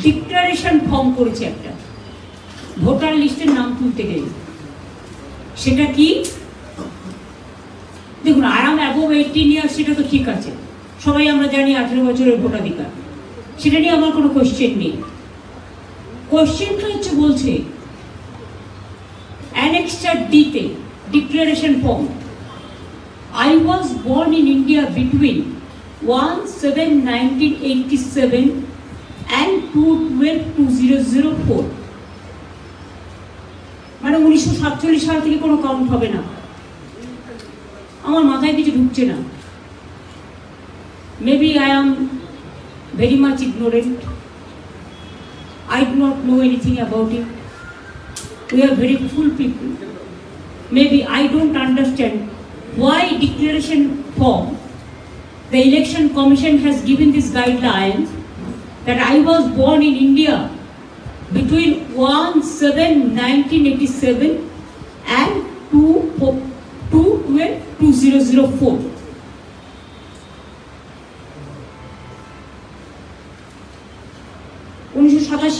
Declaration form করেছে একটা voter লিস্টের নাম তুলতে গেলে। সেটা কি? দেখুন, আই এম অ্যাবভ 18 ইয়ার্স, সেটা তো ঠিক আছে, সবাই আমরা জানি 18 বছরের ভোটাধিকার, সেটা নিয়ে আমার কোনো কোয়েশ্চেন নেই। কোয়েশ্চেনটা হচ্ছে বলছে অ্যানেক্সচার ডিতে declaration form, I was born in India between 1/7/1987 and 2/12/2004, মানে 1947 সাল থেকে কোনো কাউন্ট হবে না। আমার মাথায় কিছু ঢুকছে না। Maybe I am very much ignorant. I do not know anything about it. We are very full people. Maybe I don't understand why declaration form, the election commission has given this guidelines that I was born in India between 1/7/1987 and 2/12/2004.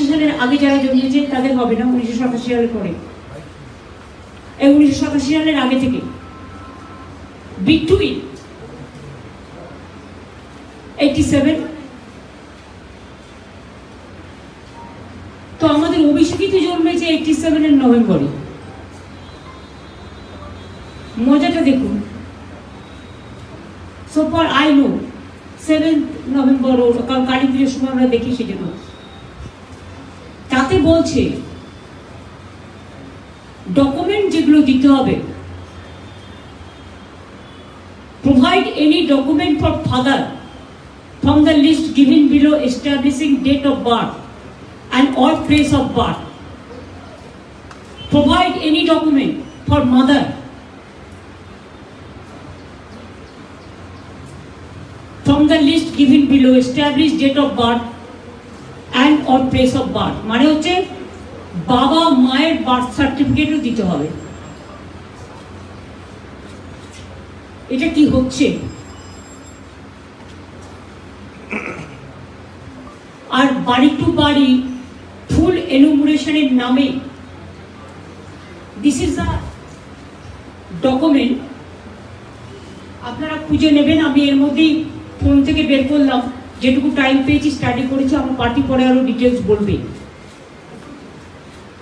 সালের আগে যারা জন্মেছে তাদের হবে না, 1987 সালের পরে, এই 1987 সালের আগে থেকে between 87, তো আমাদের অভিষেকিত জন্মেছে 87 এর নভেম্বরে। মজাটা দেখুন, so far I know 7 November, কারণ কালী পুজোর সময় আমরা দেখি সেটা। তাতে বলছে ডকুমেন্ট যেগুলো দিতে হবে, provide any document for father from the list given below establishing date of birth and or place of birth. Provide any document for mother from the list given below established date of birth and or place of birth, মানে হচ্ছে বাবা মায়ের birth সার্টিফিকেটও দিতে হবে। এটা কি হচ্ছে? আর বাড়ি টু বাড়ি ফুল এনুমারেশনের নামে দিস ইজ দ্য ডকুমেন্ট, আপনারা খুঁজে নেবেন। আমি এর মধ্যেই ফোন থেকে বের করলাম, যেটুকু টাইম পেয়েছি স্টাডি করেছি, আমার পার্টি পরে আরো ডিটেলস বলবে।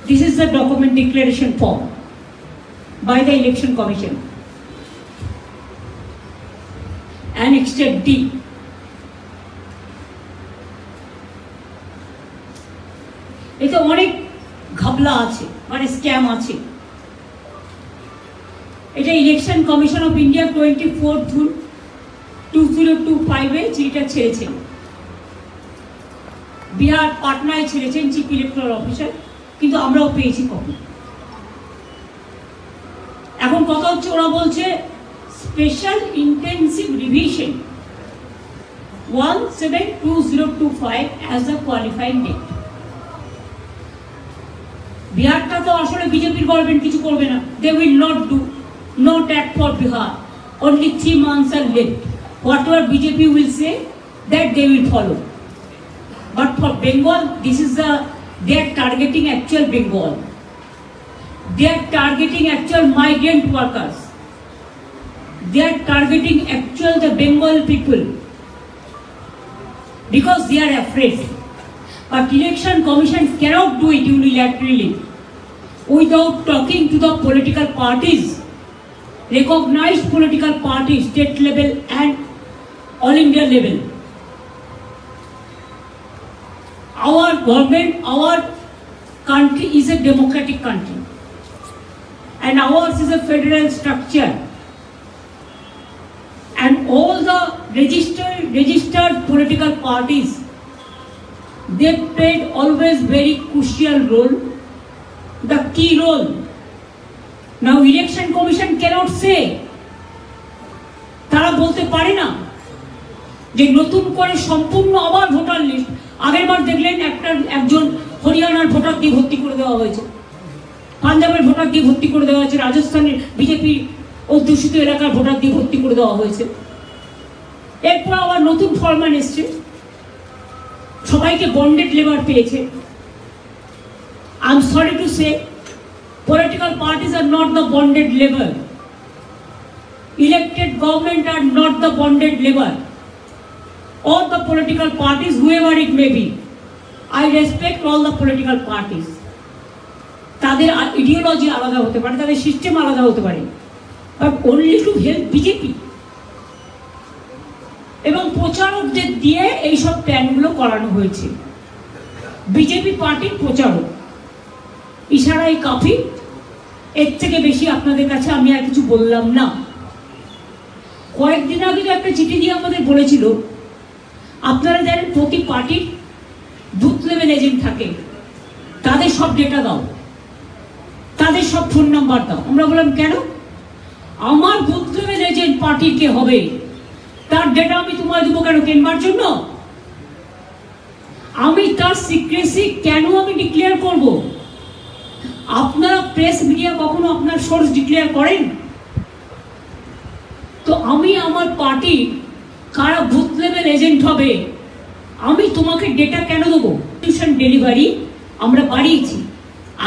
This is the document declaration form by the election commission, Annexure D. এতে অনেক ঘাবলা আছে, মানে স্ক্যাম আছে। এটা ইলেকশন কমিশন অফ ইন্ডিয়া 24/2025 চিঠিটা ছেড়েছেন, বিহার পাটনায় ছেড়েছেন চিফ ইলেকট্রাল অফিসার, কিন্তু আমরাও পেয়েছি কপি। এখন কথা হচ্ছে, ওরা বলছে special intensive revision 1/7/2025 as a qualifying date। বিহারটা তো আসলে বিজেপির গভর্নমেন্ট কিছু করবে না, they will not do, not act for Bihar, only 3 months are left, whatever BJP will say that they will follow, but for Bengal this is they are targeting actual Bengal, they are targeting actual migrant workers, they are targeting actual the Bengal people because they are afraid. But election commission cannot do it unilaterally without talking to the political parties, recognized political parties, state level and all India level. Our government, our country is a democratic country and ours is a federal structure, and all the registered political parties, they played always very crucial role, the key role. Now election commission cannot say, তারা বলতে পারে না যে নতুন করে সম্পূর্ণ আবার voter list. আগের বার দেখলেন একজন হরিয়ানার ভোটার দিয়ে ভর্তি করে দেওয়া হয়েছে, পাঞ্জাবের ভোটার দিয়ে ভর্তি করে দেওয়া হয়েছে, রাজস্থানের বিজেপি অধ্যুষিত এলাকার ভোটার দিয়ে ভর্তি করে দেওয়া হয়েছে। এরপর আবার নতুন ফরম্যাট এসছে, সবাইকে বন্ডেড লেবার পেয়েছে। I am sorry to say, political parties are not the bonded labor. Elected government are not the bonded labor. All the political parties, whoever it may be, I respect all the political parties. তাদের ideology আলাদা হতে পারে, তাদের system আলাদা হতে পারে, but only to help BJP এবং প্রচারকদের দিয়ে এইসব প্ল্যানগুলো করানো হয়েছে। বিজেপি পার্টির প্রচারক ইশারাই কাফি, এর থেকে বেশি আপনাদের কাছে আমি আর কিছু বললাম না। কয়েকদিন আগে তো একটা চিঠি দিয়ে আমাদের বলেছিল, আপনারা জানেন প্রতি পার্টির বুথ লেভেল এজেন্ট থাকে, তাদের সব ডেটা দাও, তাদের সব ফোন নাম্বার দাও। আমরা বললাম কেন? আমার বুথ লেভেল এজেন্ট পার্টির কে হবে, তার ডেটা আমি তোমায় দেবো কেন? কেনবার জন্য? আমি তার সিক্রেসি কেন আমি ডিক্লেয়ার করব? আপনারা প্রেস মিডিয়া কখনো আপনার সোর্স ডিক্লেয়ার করেন? তো আমি আমার পার্টি কারা বুথ লেভেল এজেন্ট হবে, আমি তোমাকে ডেটা কেন দেবো? টিউশন ডেলিভারি আমরা বাড়িয়েছি,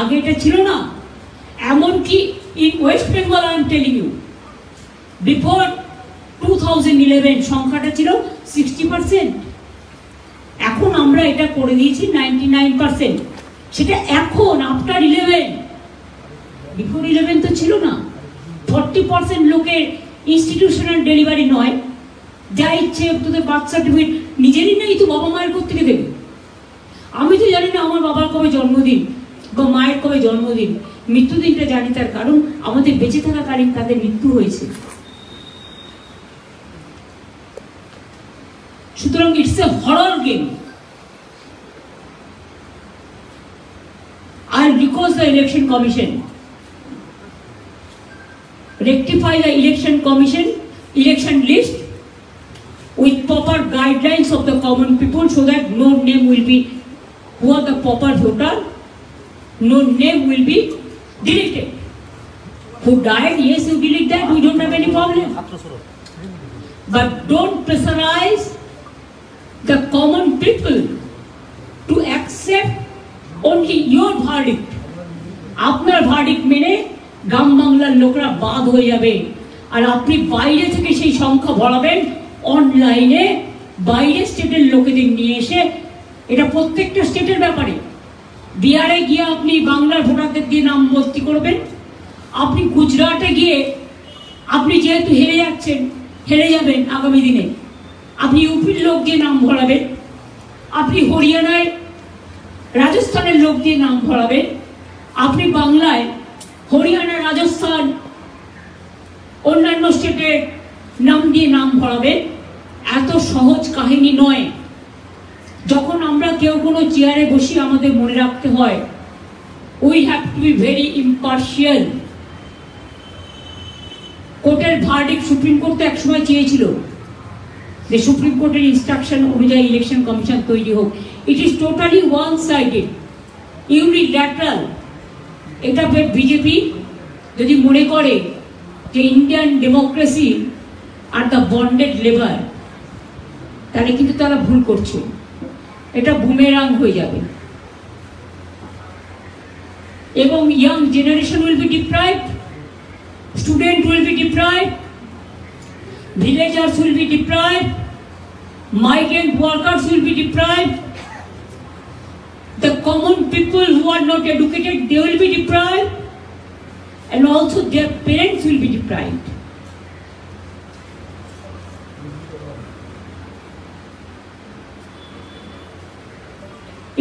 আগে এটা ছিল না। এমনকি in West Bengal I am telling you, before 2011 সংখ্যাটা ছিল 60%, এখন আমরা এটা করে দিয়েছি 99%। সেটা এখন আফটার 11, বিফোর 11 তো ছিল না। 40% লোকের ইনস্টিটিউশনাল ডেলিভারি নয়, যা ইচ্ছে তোদের বার্থ সার্টিফিকেট নিজেরই নেই তো বাবা মায়ের কোথা থেকে দেবে? আমি তো জানি না আমার বাবার কবে জন্মদিন বা মায়ের কবে জন্মদিন, মৃত্যুদিনটা জানি, তার কারণ আমাদের বেঁচে থাকাকালীন তাদের মৃত্যু হয়েছে। সুতরাং it's a horror game. I request the election commission rectify the election commission election list with proper guidelines of the common people, so that no name will be, who are the proper voter, no name will be deleted. Who died, yes, you delete that, we don't have any problem, but don't pressurize the common people to accept only your verdict. আপনার verdict মেনে গ্রাম বাংলার লোকরা বাদ হয়ে যাবে, আর আপনি বাইরে থেকে সেই সংখ্যা ভরাবেন অনলাইনে, বাইরে স্টেটের লোকেদের নিয়ে এসে। এটা প্রত্যেকটা স্টেটের ব্যাপারে। বিহারে গিয়ে আপনি বাংলার ভোটারদের দিয়ে নাম ভর্তি করবেন, আপনি গুজরাটে গিয়ে আপনি যেহেতু হেরে যাচ্ছেন, হেরে যাবেন আগামী দিনে, আপনি ইউপির লোক দিয়ে নাম ভরাবেন, আপনি হরিয়ানায় রাজস্থানের লোক দিয়ে নাম ভরাবেন, আপনি বাংলায় হরিয়ানা, রাজস্থান, অন্যান্য স্টেটের নাম দিয়ে নাম ভরাবেন। এত সহজ কাহিনী নয়। যখন আমরা কেউ কোনো চেয়ারে বসি, আমাদের মনে রাখতে হয় we have to be very impartial. কোর্টের ভার্ডিক্ট সুপ্রিম কোর্ট তো একসময় চেয়েছিল যে সুপ্রিম কোর্টের ইনস্ট্রাকশন অনুযায়ী ইলেকশন কমিশন তৈরি হোক। It is totally one sided, unilateral. এটা বিজেপি যদি মনে করে যে Indian democracy are the bonded labour, তাহলে কিন্তু তারা ভুল করছে। এটা বুমেরাং হয়ে যাবে এবং young generation will be deprived, student will be deprived, villagers will be deprived, migrant workers will be deprived, the common people who are not educated, they will be deprived, and also their parents will be deprived.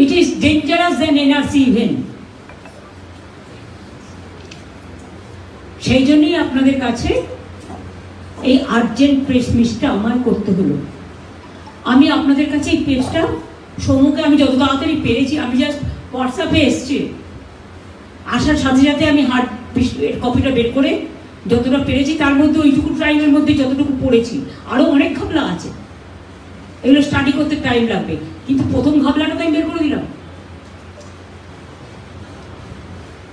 It is dangerous than NRC even. সেই জন্যই আপনাদের কাছে এই urgent press মিটটা আমার করতে হলো। আমি আপনাদের কাছে এই পেজটা সমুখে আমি যত তাড়াতাড়ি পেরেছি, আমি জাস্ট হোয়াটসঅ্যাপে এসছি, আসার সাথে সাথে আমি হার্ড কপিটা বের করে যতটা পেরেছি, তার মধ্যে ওইটুকু টাইমের মধ্যে যতটুকু পড়েছি, আরও অনেক ঘাবলা আছে, এগুলো স্টাডি করতে টাইম লাগবে, কিন্তু প্রথম ঘাবলাটা তো আমি বের করে দিলাম।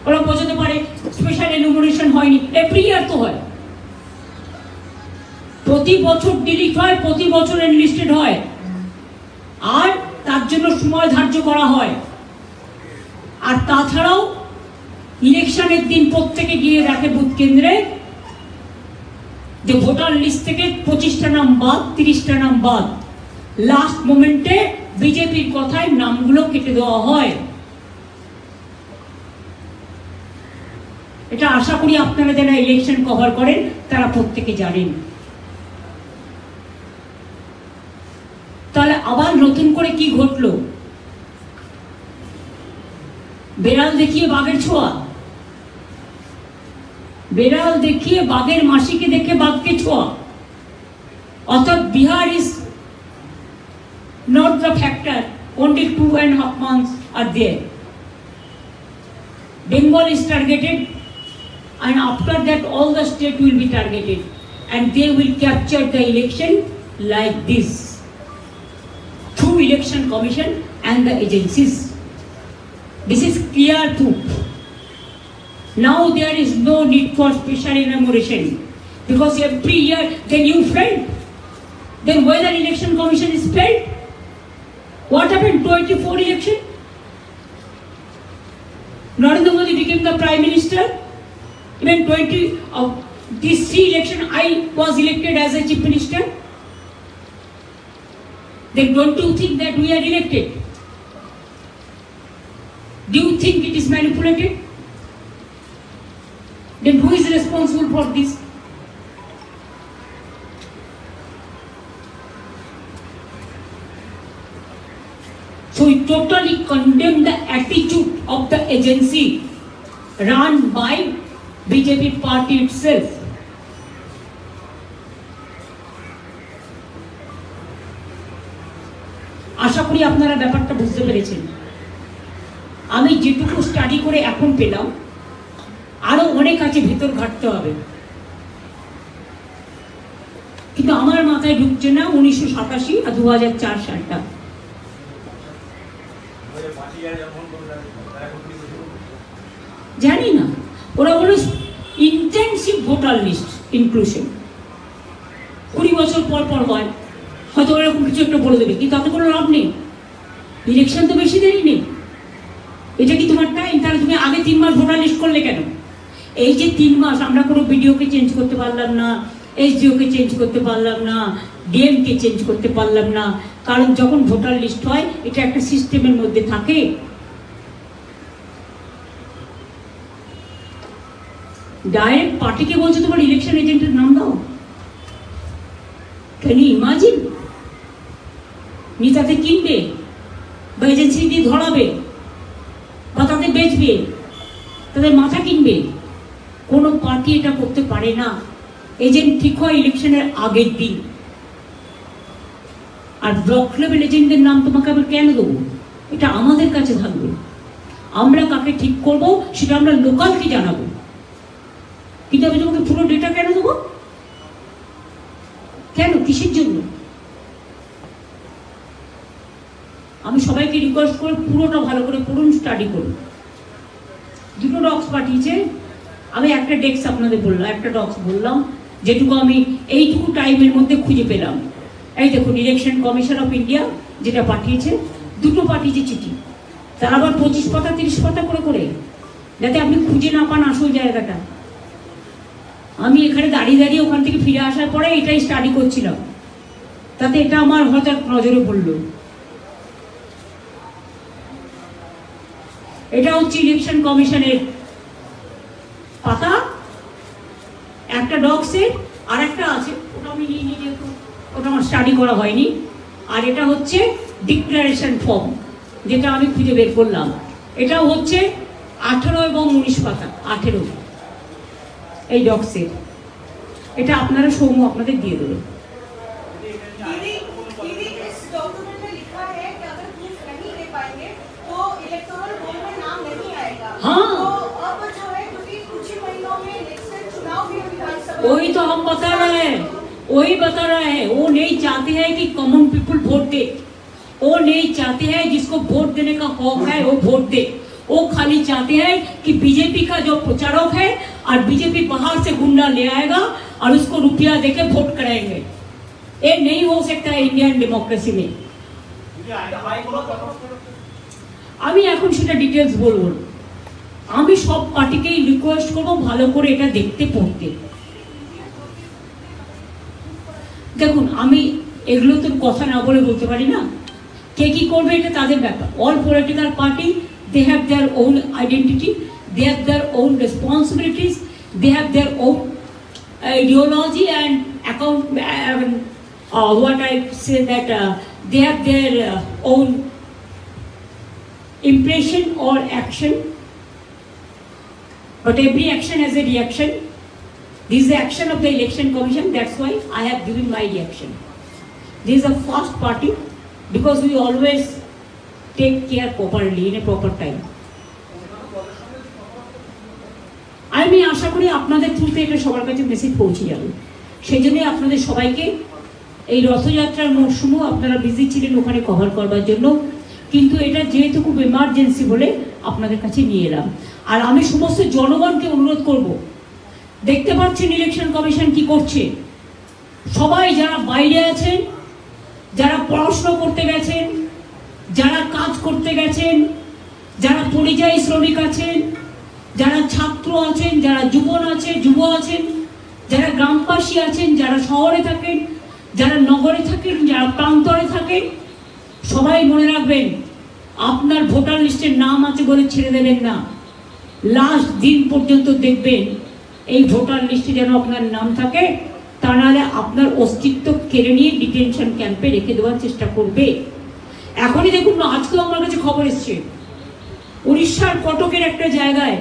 ওরা বোঝাতে পারে স্পেশাল এনুমারেশন হয়নি, এভরি ইয়ার তো হয়, প্রতি বছর ডিলিট হয়, প্রতি বছর এনলিস্টেড হয়, আর তার জন্য সময় ধার্য করা হয়। আর তাছাড়াও ইলেকশনের দিন প্রত্যেকে গিয়ে দেখে বুথ কেন্দ্রে যে ভোটার লিস্ট থেকে 25টা নাম বাদ, 30টা নাম বাদ, লাস্ট মোমেন্টে বিজেপির কথায় নামগুলো কেটে দেওয়া হয়। এটা আশা করি আপনারা যারা ইলেকশন কভার করেন তারা প্রত্যেকে জানেন। তাহলে আবার নতুন করে কি ঘটলো? বেড়াল দেখিয়ে বাঘের ছোঁয়া, বেড়াল দেখিয়ে বাঘের মাসিকে দেখে বাঘকে ছোঁয়া। অর্থাৎ Bihar is not the factor, only 2.5 months are there. Bengal is targeted, and after that all the state will be targeted, and they will capture the election like this through election commission and the agencies. This is clear proof. Now there is no need for special enumeration, because every year then you failed. Then whether election commission is failed, what happened 24 election? Narendra Modi became the prime minister. Even 20 of these 3 election I was elected as a chief minister. Then don't you think that we are elected? Do you think it is manipulated? Then who is responsible for this? So we totally condemn the attitude of the agency run by BJP party itself. আশা করি আপনারা ব্যাপারটা বুঝতে পেরেছেন। আমি যেটুকু study করে এখন পেলাম, আরো অনেক আছে ভেতর ঘাটতে হবে, কিন্তু আমার মাথায় ঢুকছে না 1987 আর 2004 সালটা। জানি না, ওরা বলে ইন্টেন্সিভ ভোটার লিস্ট ইনক্লুশন 20 বছর পর পর হয়, হয়তো এরকম কিছু একটা বলে দেবে, কিন্তু তাতে কোনো লাভ নেই। ইলেকশন তো বেশি দেরি নেই, এটা কি তোমার টাইম? তাহলে তুমি আগে 3 মাস ভোটার লিস্ট করলে কেন? এই যে 3 মাস আমরা কোনো বিডিওকে চেঞ্জ করতে পারলাম না, এসডিওকে চেঞ্জ করতে পারলাম না, ডিএমকে চেঞ্জ করতে পারলাম না, কারণ যখন ভোটার লিস্ট হয় এটা একটা সিস্টেমের মধ্যে থাকে। ডাইরেক্ট পার্টিকে বলছে তোমার ইলেকশন এজেন্টের নাম দাও। Can you imagine? নেতাতে কিনবে বা এজেন্সি দিয়ে ধরাবে বা তাদের বেচবে, তাদের মাথা কিনবে। কোনো পার্টি এটা করতে পারে না। এজেন্ট ঠিক হয় ইলেকশনের আগের দিন, আর ব্লক লেভেল এজেন্টদের নাম তোমাকে আমি কেন দেবো? এটা আমাদের কাছে থাকবে। আমরা কাকে ঠিক করব সেটা আমরা লোকালকে জানাবো, কিন্তু আমি তোমাকে পুরো ডেটা কেন দেবো? কেন? কিসের জন্য? আমি সবাইকে রিকোয়েস্ট করে পুরোটা ভালো করে পড়ুন, স্টাডি করুন। 2টো ডক্স পাঠিয়েছে, আমি একটা ডেস্ক আপনাদের বললাম, একটা ডক্স বললাম, যেটুকু আমি এইটুকু টাইমের মধ্যে খুঁজে পেলাম। এই দেখুন, ইলেকশন কমিশন অফ ইন্ডিয়া যেটা পাঠিয়েছে, 2টো পাঠিয়েছে চিঠি, তার আবার 25 পাতা 30 পাতা করে করে, যাতে আপনি খুঁজে না পান আসল জায়গাটা। আমি এখানে দাঁড়িয়ে দাঁড়িয়ে ওখান থেকে ফিরে আসার পরে এটাই স্টাডি করছিলাম, তাতে এটা আমার হঠাৎ নজরে পড়লো। এটা হচ্ছে ইলেকশন কমিশনের পাতা, একটা ডক্সের, আর একটা আছে ওটা আমি নিয়ে নিয়ে, যেহেতু ওটা আমার স্টাডি করা হয়নি। আর এটা হচ্ছে ডিক্লারেশন ফর্ম, যেটা আমি খুঁজে বের করলাম। এটা হচ্ছে 18 এবং 19 পাতা, 18 এই ডক্সের। এটা আপনারা সৌম্য আপনাদের দিয়ে দেবে। वही तो हम बता रहे हैं, वही बता रहे हैं। वो नहीं चाहते हैं कि कॉमन पीपल वोट दे, वो नहीं चाहते हैं जिसको वोट देने का हक है वो वोट दे। वो खाली चाहते हैं कि बीजेपी का जो प्रचारक है और बीजेपी बाहर से गुंडा ले आएगा और उसको रुपया देके वोट कराएंगे। ये नहीं हो सकता है इंडियन डेमोक्रेसी में। আমি এখন সেটা ডিটেলস বলবো না। আমি সব পার্টিকেই রিকোয়েস্ট করবো ভালো করে এটা দেখতে পড়তে। দেখুন, আমি এগুলো তো কথা না বলে বলতে পারি না, কে কি করবে এটা তাদের ব্যাপার। All political party, they have their own identity, they have their own responsibilities, they have their own ideology and account, what I say that they have their own impression or action, but every action has a reaction. This is the action of the Election Commission, that's why I have given my reaction. This is a fast party because we always take care properly in a proper time. আমি আশা করি আপনাদের থ্রুতে এটা সবার কাছে message পৌঁছে যাবে। সেই জন্যই আপনাদের সবাইকে এই রথযাত্রার মরশুমও আপনারা বিজি ছিলেন ওখানে কভার করবার জন্য, কিন্তু এটা যেহেতু খুব এমার্জেন্সি বলে আপনাদের কাছে নিয়ে এলাম। আর আমি সমস্ত জনগণকে অনুরোধ করব, দেখতে পাচ্ছেন ইলেকশন কমিশন কি করছে। সবাই যারা বাইরে আছেন, যারা পড়াশোনা করতে গেছেন, যারা কাজ করতে গেছেন, যারা পরিযায়ী শ্রমিক আছেন, যারা ছাত্র আছেন, যারা যুব আছেন, যারা গ্রামবাসী আছেন, যারা শহরে থাকেন, যারা নগরে থাকেন, যারা প্রান্তরে থাকেন, সবাই মনে রাখবেন আপনার ভোটার লিস্টের নাম আছে বলে ছেড়ে দেবেন না। লাস্ট দিন পর্যন্ত দেখবেন এই ভোটার লিস্টে যেন আপনার নাম থাকে, তা নাহলে আপনার অস্তিত্ব কেড়ে নিয়ে ডিটেনশন ক্যাম্পে রেখে দেওয়ার চেষ্টা করবে। এখনই দেখুন, আজকেও আমার কাছে খবর এসছে, উড়িষ্যার কটকের একটা জায়গায়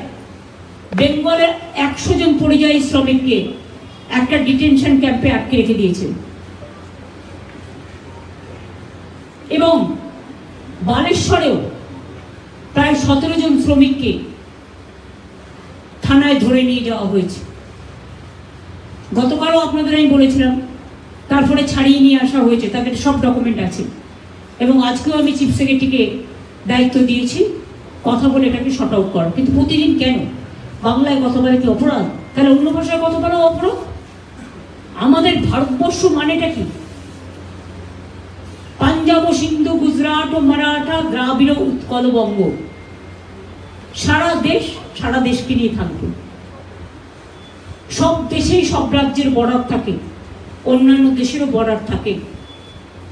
বেঙ্গলের 100 জন পরিযায়ী শ্রমিককে একটা ডিটেনশন ক্যাম্পে আটকে রেখে দিয়েছে। এবং বালেশ্বরেও প্রায় 17 জন শ্রমিককে থানায় ধরে নিয়ে যাওয়া হয়েছে। গতকালও আপনাদের আমি বলেছিলাম, তারপরে ছাড়িয়ে নিয়ে আসা হয়েছে, তাদের সব ডকুমেন্ট আছে। এবং আজকেও আমি চিফ সেক্রেটারিকে দায়িত্ব দিয়েছি কথা বলে এটাকে শর্ট আউট করা। কিন্তু প্রতিদিন কেন বাংলায় কথা বলে কি অপরাধ? তাহলে অন্য ভাষায় কথা বলা অপরাধ? আমাদের ভারতবর্ষ মানেটা কি? পাঞ্জাব ও সিন্ধু, গুজরাট ও মারাঠা, দ্রাবিড় উৎকল বঙ্গ, সারা দেশকে নিয়ে থাকবে। সব দেশেই সব রাজ্যের বর্ডার থাকে, অন্যান্য দেশেরও বর্ডার থাকে।